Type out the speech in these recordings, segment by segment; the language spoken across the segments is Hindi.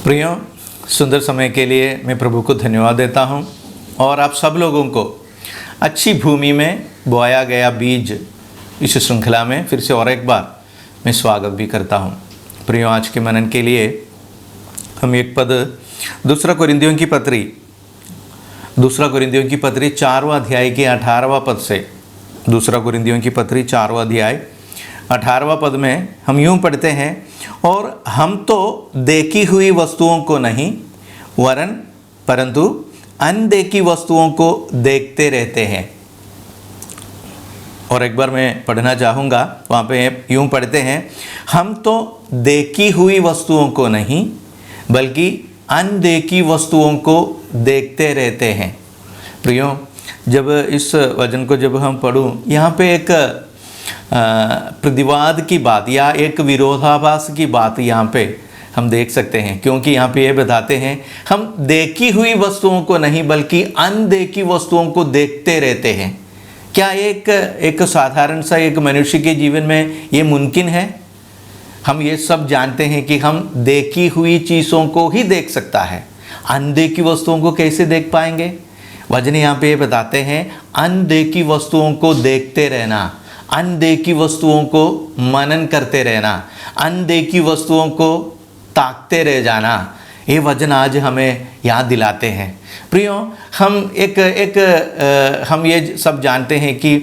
प्रियो, सुंदर समय के लिए मैं प्रभु को धन्यवाद देता हूँ और आप सब लोगों को अच्छी भूमि में बोया गया बीज इस श्रृंखला में फिर से और एक बार मैं स्वागत भी करता हूँ। प्रियो, आज के मनन के लिए हम एक पद दूसरा कोरिन्थियों की पत्री 4वां अध्याय के 18वां पद से, दूसरा कोरिन्थियों की पत्री 4वां अध्याय 18वां पद में हम यूं पढ़ते हैं, और हम तो देखी हुई वस्तुओं को नहीं वरन परंतु अनदेखी वस्तुओं को देखते रहते हैं। और एक बार मैं पढ़ना चाहूँगा, वहाँ पे यूं पढ़ते हैं, हम तो देखी हुई वस्तुओं को नहीं बल्कि अनदेखी वस्तुओं को देखते रहते हैं। प्रियो, जब इस वचन को जब हम पढ़ूं, यहाँ पे एक प्रतिवाद की बात या एक विरोधाभास की बात यहाँ पे हम देख सकते हैं, क्योंकि यहाँ पे ये बताते हैं हम देखी हुई वस्तुओं को नहीं बल्कि अनदेखी वस्तुओं को देखते रहते हैं। क्या एक साधारण सा एक मनुष्य के जीवन में ये मुमकिन है? हम ये सब जानते हैं कि हम देखी हुई चीज़ों को ही देख सकता है, अनदेखी वस्तुओं को कैसे देख पाएंगे? वचन यहाँ पे ये बताते हैं, अनदेखी वस्तुओं को देखते रहना, अनदेखी वस्तुओं को मनन करते रहना, अनदेखी वस्तुओं को ताकते रह जाना। ये वचन आज हमें याद दिलाते हैं। प्रियो, हम ये सब जानते हैं कि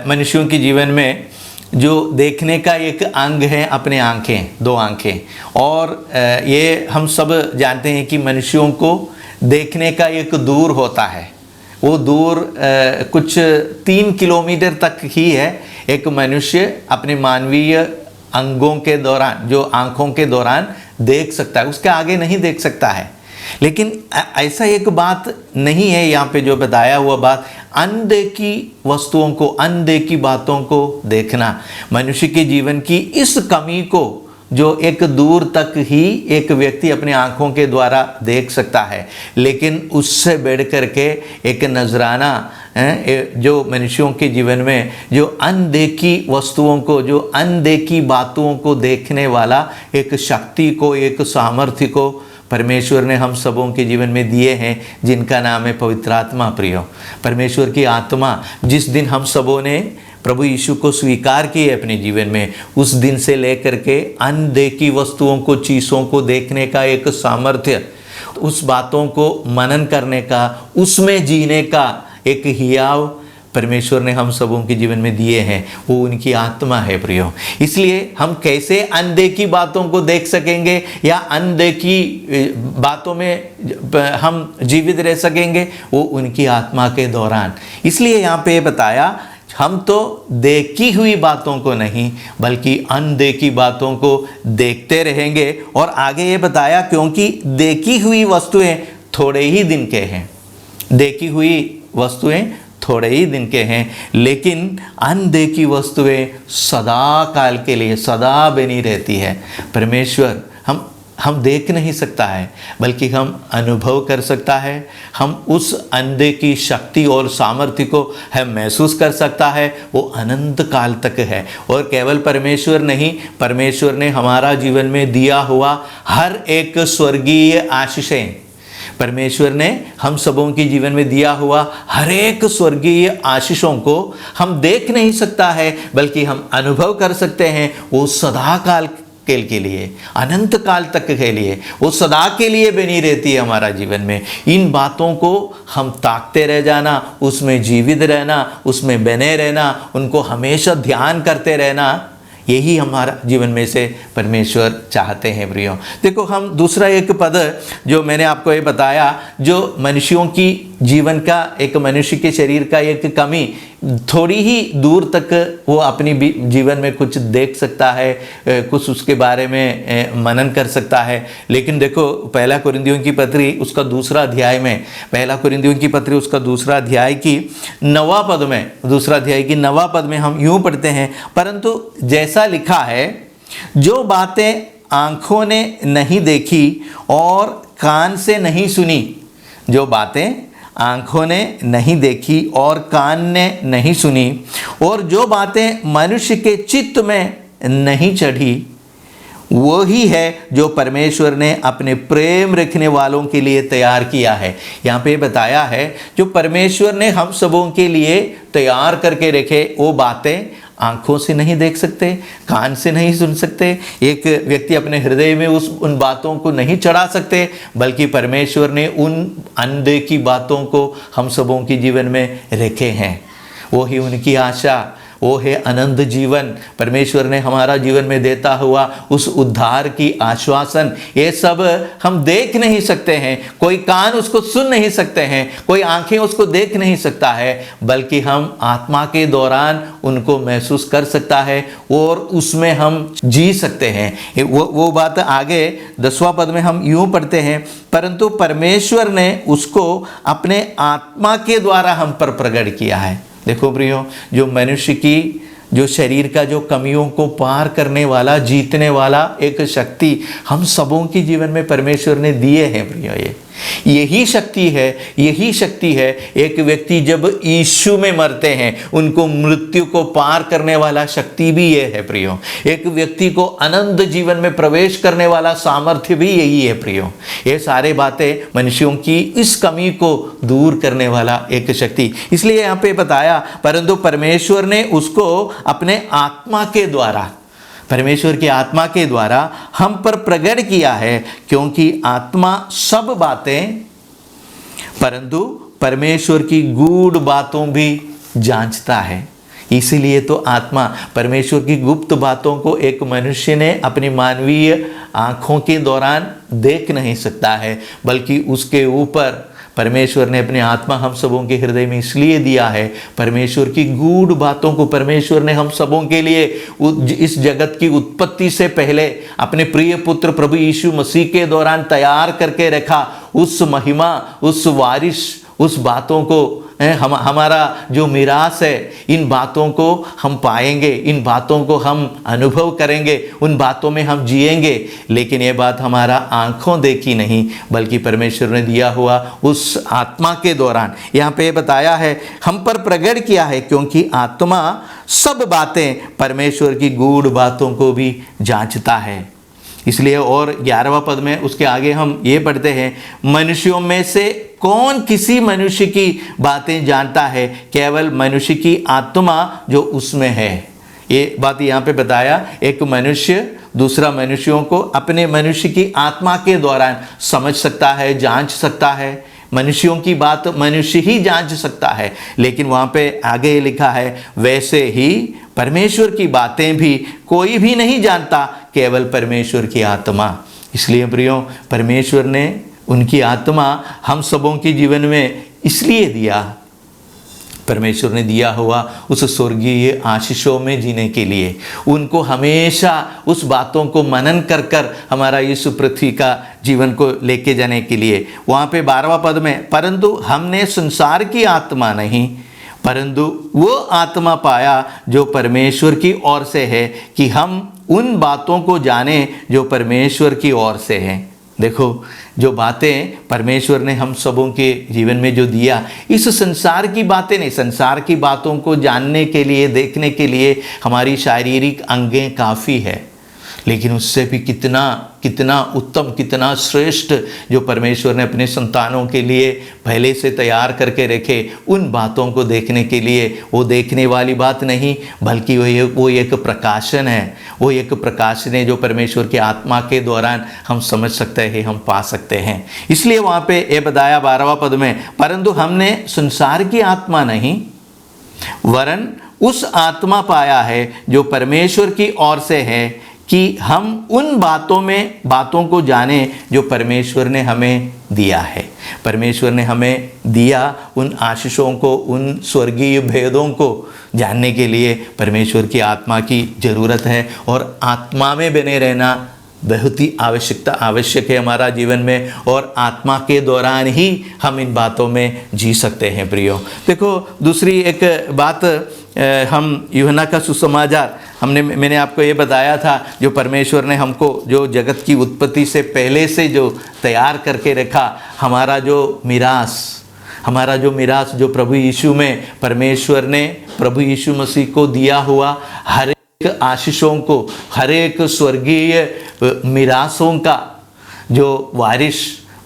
मनुष्यों के जीवन में जो देखने का एक अंग है अपने आँखें, दो आँखें, और ये हम सब जानते हैं कि मनुष्यों को देखने का एक दूर होता है। वो दूर कुछ 3 किलोमीटर तक ही है। एक मनुष्य अपने मानवीय अंगों के दौरान, जो आँखों के दौरान देख सकता है, उसके आगे नहीं देख सकता है। लेकिन ऐसा एक बात नहीं है यहाँ पे जो बताया हुआ बात, अनदेखी वस्तुओं को, अनदेखी बातों को देखना। मनुष्य के जीवन की इस कमी को जो एक दूर तक ही एक व्यक्ति अपने आँखों के द्वारा देख सकता है, लेकिन उससे बढ़ करके एक नजराना जो मनुष्यों के जीवन में जो अनदेखी वस्तुओं को, जो अनदेखी बातों को देखने वाला एक शक्ति को, एक सामर्थ्य को परमेश्वर ने हम सबों के जीवन में दिए हैं, जिनका नाम है पवित्र आत्मा। प्रियो, परमेश्वर की आत्मा जिस दिन हम सबों ने प्रभु यीशु को स्वीकार किए अपने जीवन में, उस दिन से लेकर के अनदेखी वस्तुओं को, चीज़ों को देखने का एक सामर्थ्य, उस बातों को मनन करने का, उसमें जीने का एक हियाव परमेश्वर ने हम सबों के जीवन में दिए हैं। वो उनकी आत्मा है। प्रियो, इसलिए हम कैसे अनदेखी बातों को देख सकेंगे या अनदेखी बातों में हम जीवित रह सकेंगे? वो उनकी आत्मा के दौरान। इसलिए यहाँ पे बताया, हम तो देखी हुई बातों को नहीं बल्कि अनदेखी बातों को देखते रहेंगे। और आगे ये बताया, क्योंकि देखी हुई वस्तुएं थोड़े ही दिन के हैं, देखी हुई वस्तुएं थोड़े ही दिन के हैं, लेकिन अनदेखी वस्तुएं सदा काल के लिए, सदा बनी रहती है। परमेश्वर हम देख नहीं सकता है बल्कि हम अनुभव कर सकता है। हम उस अनदेखी शक्ति और सामर्थ्य को हम महसूस कर सकता है। वो अनंत काल तक है। और केवल परमेश्वर नहीं, परमेश्वर ने हमारा जीवन में दिया हुआ हर एक स्वर्गीय आशीषें, परमेश्वर ने हम सबों के जीवन में दिया हुआ हर एक स्वर्गीय आशीषों को हम देख नहीं सकता है बल्कि हम अनुभव कर सकते हैं। वो सदा काल के लिए, अनंत काल तक के लिए, वो सदा के लिए बनी रहती है हमारा जीवन में। इन बातों को हम ताकते रह जाना, उसमें जीवित रहना, उसमें बने रहना, उनको हमेशा ध्यान करते रहना, यही हमारा जीवन में से परमेश्वर चाहते हैं। प्रियो, देखो, हम दूसरा एक पद जो मैंने आपको ये बताया, जो मनुष्यों की जीवन का, एक मनुष्य के शरीर का एक कमी, थोड़ी ही दूर तक वो अपनी जीवन में कुछ देख सकता है, कुछ उसके बारे में मनन कर सकता है। लेकिन देखो, पहला कोरिन्थियों की पत्री उसका दूसरा अध्याय में, पहला कोरिन्थियों की पत्री उसका दूसरा अध्याय की 9वां पद में, दूसरा अध्याय की 9वां पद में हम यूं पढ़ते हैं, परंतु जैसा लिखा है, जो बातें आँखों ने नहीं देखी और कान से नहीं सुनी, जो बातें आँखों ने नहीं देखी और कान ने नहीं सुनी, और जो बातें मनुष्य के चित्त में नहीं चढ़ी, वो ही है जो परमेश्वर ने अपने प्रेम रखने वालों के लिए तैयार किया है। यहाँ पे बताया है जो परमेश्वर ने हम सबों के लिए तैयार करके रखे, वो बातें आंखों से नहीं देख सकते, कान से नहीं सुन सकते, एक व्यक्ति अपने हृदय में उन बातों को नहीं चढ़ा सकते, बल्कि परमेश्वर ने उन अनदेखी बातों को हम सबों के जीवन में रखे हैं। वो ही उनकी आशा, वो है अनंत जीवन, परमेश्वर ने हमारा जीवन में देता हुआ उस उद्धार की आश्वासन। ये सब हम देख नहीं सकते हैं, कोई कान उसको सुन नहीं सकते हैं, कोई आंखें उसको देख नहीं सकता है, बल्कि हम आत्मा के दौरान उनको महसूस कर सकता है और उसमें हम जी सकते हैं। वो बात आगे 10वां पद में हम यूं पढ़ते हैं, परंतु परमेश्वर ने उसको अपने आत्मा के द्वारा हम पर प्रकट किया है। देखो प्रियो, जो मनुष्य की जो शरीर का जो कमियों को पार करने वाला, जीतने वाला एक शक्ति हम सबों के जीवन में परमेश्वर ने दिए हैं प्रियो, यही शक्ति है, यही शक्ति है। एक व्यक्ति जब यीशु में मरते हैं, उनको मृत्यु को पार करने वाला शक्ति भी ये है प्रियो। एक व्यक्ति को अनंत जीवन में प्रवेश करने वाला सामर्थ्य भी यही है प्रियो। ये सारे बातें मनुष्यों की इस कमी को दूर करने वाला एक शक्ति। इसलिए यहाँ पे बताया, परंतु परमेश्वर ने उसको अपने आत्मा के द्वारा, परमेश्वर की आत्मा के द्वारा हम पर प्रकट किया है, क्योंकि आत्मा सब बातें परंतु परमेश्वर की गूढ़ बातों भी जांचता है। इसीलिए तो आत्मा परमेश्वर की गुप्त बातों को एक मनुष्य ने अपनी मानवीय आंखों के दौरान देख नहीं सकता है, बल्कि उसके ऊपर परमेश्वर ने अपनी आत्मा हम सबों के हृदय में इसलिए दिया है। परमेश्वर की गूढ़ बातों को परमेश्वर ने हम सबों के लिए इस जगत की उत्पत्ति से पहले अपने प्रिय पुत्र प्रभु यीशु मसीह के दौरान तैयार करके रखा। उस महिमा, उस वारिश, उस बातों को हमारा जो मिरास है, इन बातों को हम पाएंगे, इन बातों को हम अनुभव करेंगे, उन बातों में हम जिएंगे। लेकिन ये बात हमारा आंखों देखी नहीं, बल्कि परमेश्वर ने दिया हुआ उस आत्मा के दौरान यहाँ पे बताया है, हम पर प्रकट किया है, क्योंकि आत्मा सब बातें परमेश्वर की गूढ़ बातों को भी जांचता है। इसलिए और 11वां पद में उसके आगे हम ये पढ़ते हैं, मनुष्यों में से कौन किसी मनुष्य की बातें जानता है, केवल मनुष्य की आत्मा जो उसमें है। ये बात यहाँ पे बताया, एक मनुष्य दूसरा मनुष्यों को अपने मनुष्य की आत्मा के दौरान समझ सकता है, जांच सकता है। मनुष्यों की बात मनुष्य ही जांच सकता है, लेकिन वहाँ पे आगे लिखा है, वैसे ही परमेश्वर की बातें भी कोई भी नहीं जानता, केवल परमेश्वर की आत्मा। इसलिए प्रियो, परमेश्वर ने उनकी आत्मा हम सबों के जीवन में इसलिए दिया, परमेश्वर ने दिया हुआ उस स्वर्गीय आशीषों में जीने के लिए, उनको हमेशा उस बातों को मनन कर कर हमारा यीशु पृथ्वी का जीवन को लेके जाने के लिए। वहाँ पे 12वां पद में, परंतु हमने संसार की आत्मा नहीं, परंतु वो आत्मा पाया जो परमेश्वर की ओर से है, कि हम उन बातों को जाने जो परमेश्वर की ओर से हैं। देखो, जो बातें परमेश्वर ने हम सबों के जीवन में जो दिया, इस संसार की बातें नहीं, संसार की बातों को जानने के लिए, देखने के लिए हमारी शारीरिक अंगें काफ़ी है, लेकिन उससे भी कितना उत्तम, कितना श्रेष्ठ जो परमेश्वर ने अपने संतानों के लिए पहले से तैयार करके रखे, उन बातों को देखने के लिए, वो देखने वाली बात नहीं, बल्कि वो एक प्रकाशन है, वो एक प्रकाशन है जो परमेश्वर की आत्मा के दौरान हम समझ सकते हैं, हम पा सकते हैं। इसलिए वहाँ पे ये बताया 12वां पद में, परंतु हमने संसार की आत्मा नहीं, वरन उस आत्मा पाया है जो परमेश्वर की ओर से है, कि हम उन बातों को जाने जो परमेश्वर ने हमें दिया है। परमेश्वर ने हमें दिया उन आशीषों को, उन स्वर्गीय भेदों को जानने के लिए परमेश्वर की आत्मा की ज़रूरत है, और आत्मा में बने रहना बहुत ही आवश्यक है हमारा जीवन में, और आत्मा के दौरान ही हम इन बातों में जी सकते हैं प्रियो। देखो, दूसरी एक बात, हम यूहन्ना का सुसमाचार, मैंने आपको ये बताया था, जो परमेश्वर ने हमको जो जगत की उत्पत्ति से पहले से जो तैयार करके रखा, हमारा जो मिरास जो प्रभु यीशु में परमेश्वर ने प्रभु यीशु मसीह को दिया हुआ हर आशीषों को, हर एक स्वर्गीय मिरासों का जो वारिस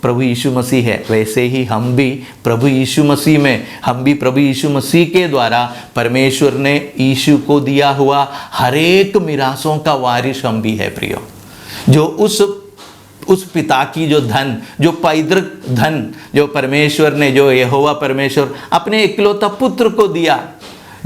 प्रभु यीशु मसीह है, वैसे ही हम भी प्रभु यीशु मसीह में, हम भी प्रभु यीशु मसीह के द्वारा परमेश्वर ने यीशु को दिया हुआ हर एक मिरासों का वारिस हम भी है प्रियो। जो उस पिता की जो धन, जो पैतृक धन जो परमेश्वर ने, जो यहोवा परमेश्वर अपने इकलौता पुत्र को दिया,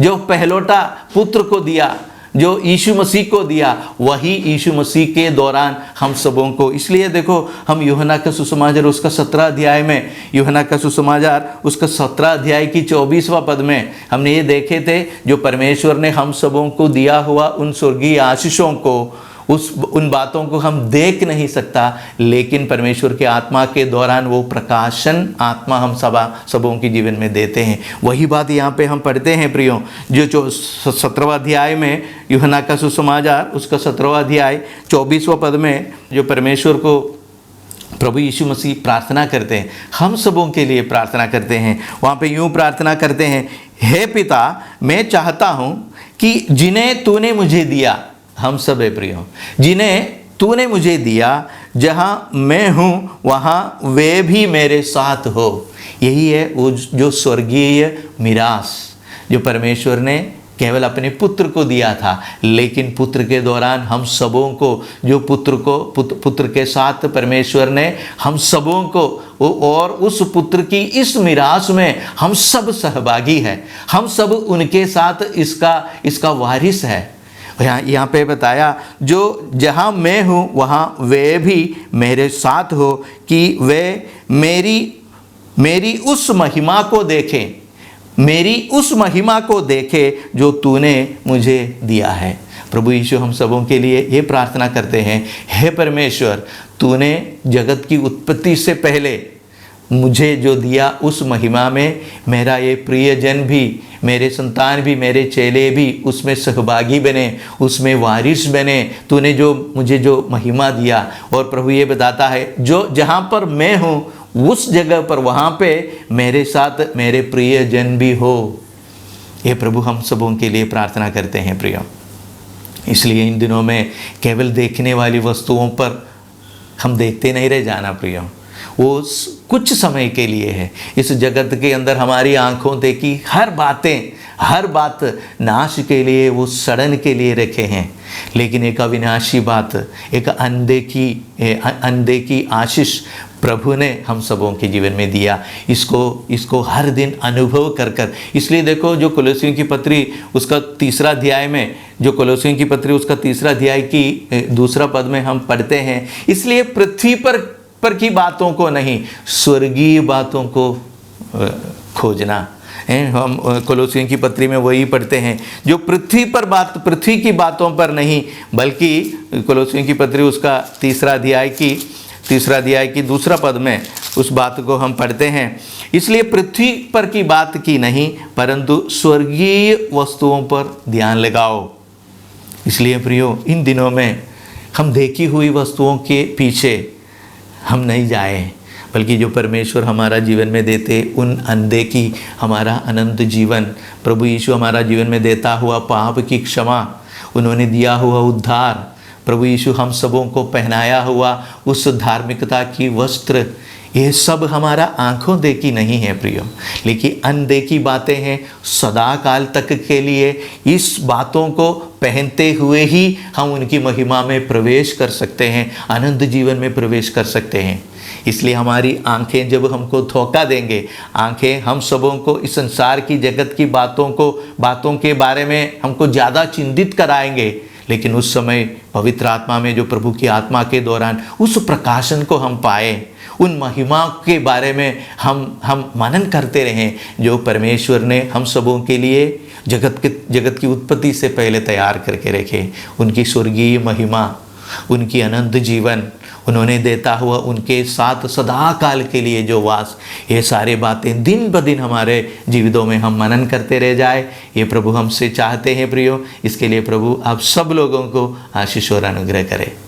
जो पहलौटा पुत्र को दिया, जो यीशु मसीह को दिया, वही यीशु मसीह के दौरान हम सबों को। इसलिए देखो, हम यूहन्ना का सुसमाचार उसका 17 अध्याय में, यूहन्ना का सुसमाचार उसका 17 अध्याय की 24वां पद में हमने ये देखे थे, जो परमेश्वर ने हम सबों को दिया हुआ उन स्वर्गीय आशीषों को, उन बातों को हम देख नहीं सकता, लेकिन परमेश्वर के आत्मा के दौरान वो प्रकाशन आत्मा हम सबों के जीवन में देते हैं। वही बात यहाँ पे हम पढ़ते हैं प्रियो, जो 17वां अध्याय में यूहन्ना का सुसमाचार उसका 17वां अध्याय 24वां पद में जो परमेश्वर को प्रभु यीशु मसीह प्रार्थना करते हैं, हम सबों के लिए प्रार्थना करते हैं। वहाँ पे यूँ प्रार्थना करते हैं, हे पिता, मैं चाहता हूँ कि जिन्हें तूने मुझे दिया, हम सब है प्रियो, जिन्हें तूने मुझे दिया, जहाँ मैं हूँ वहाँ वे भी मेरे साथ हो। यही है वो जो स्वर्गीय मिरास जो परमेश्वर ने केवल अपने पुत्र को दिया था, लेकिन पुत्र के दौरान हम सबों को, जो पुत्र के साथ परमेश्वर ने हम सबों को, और उस पुत्र की इस मिरास में हम सब सहभागी हैं, हम सब उनके साथ इसका वारिस है। यहाँ पे बताया, जो जहाँ मैं हूँ वहाँ वे भी मेरे साथ हो, कि वे मेरी उस महिमा को देखें, मेरी उस महिमा को देखें जो तूने मुझे दिया है। प्रभु यीशु हम सबों के लिए ये प्रार्थना करते हैं, हे परमेश्वर, तूने जगत की उत्पत्ति से पहले मुझे जो दिया, उस महिमा में मेरा ये प्रियजन भी, मेरे संतान भी, मेरे चेले भी उसमें सहभागी बने, उसमें वारिस बने। तूने जो मुझे जो महिमा दिया, और प्रभु ये बताता है, जो जहाँ पर मैं हूँ उस जगह पर, वहाँ पे मेरे साथ मेरे प्रियजन भी हो। ये प्रभु हम सबों के लिए प्रार्थना करते हैं प्रियो। इसलिए इन दिनों में केवल देखने वाली वस्तुओं पर हम देखते नहीं रह जाना प्रियो, वो कुछ समय के लिए है। इस जगत के अंदर हमारी आंखों देखी हर बात नाश के लिए, वो सड़न के लिए रखे हैं, लेकिन एक अविनाशी बात, एक अनदेखी आशीष प्रभु ने हम सबों के जीवन में दिया। इसको हर दिन अनुभव कर इसलिए देखो, जो कोलोसियों की पत्री उसका 3 अध्याय में, जो कोलोसियों की पत्री उसका 3 अध्याय की 2 पद में हम पढ़ते हैं, इसलिए पृथ्वी पर की बातों को नहीं, स्वर्गीय बातों को खोजना है। हम कोलोसियों की पत्री में वही पढ़ते हैं, जो पृथ्वी की बातों पर नहीं, बल्कि कोलोसियों की पत्री उसका 3 अध्याय की 2 पद में उस बात को हम पढ़ते हैं, इसलिए पृथ्वी पर की बात की नहीं, परंतु स्वर्गीय वस्तुओं पर ध्यान लगाओ। इसलिए प्रियो, इन दिनों में हम देखी हुई वस्तुओं के पीछे हम नहीं जाए, बल्कि जो परमेश्वर हमारा जीवन में देते, उन अनदेखी हमारा अनंत जीवन, प्रभु यीशु हमारा जीवन में देता हुआ पाप की क्षमा, उन्होंने दिया हुआ उद्धार, प्रभु यीशु हम सबों को पहनाया हुआ उस धार्मिकता की वस्त्र, ये सब हमारा आंखों देखी नहीं है प्रियो, लेकिन अनदेखी बातें हैं सदा काल तक के लिए। इस बातों को पहनते हुए ही हम उनकी महिमा में प्रवेश कर सकते हैं, अनंत जीवन में प्रवेश कर सकते हैं। इसलिए हमारी आंखें जब हमको धोखा देंगे, आंखें हम सबों को इस संसार की, जगत की बातों के बारे में हमको ज़्यादा चिंतित कराएंगे, लेकिन उस समय पवित्र आत्मा में, जो प्रभु की आत्मा के दौरान उस प्रकाशन को हम पाए, उन महिमा के बारे में हम मनन करते रहें, जो परमेश्वर ने हम सबों के लिए जगत की उत्पत्ति से पहले तैयार करके रखे। उनकी स्वर्गीय महिमा, उनकी अनंत जीवन, उन्होंने देता हुआ उनके साथ सदा काल के लिए जो वास, ये सारे बातें दिन ब दिन हमारे जीवितों में हम मनन करते रह जाए, ये प्रभु हमसे चाहते हैं प्रियो। इसके लिए प्रभु आप सब लोगों को आशीष और अनुग्रह करे।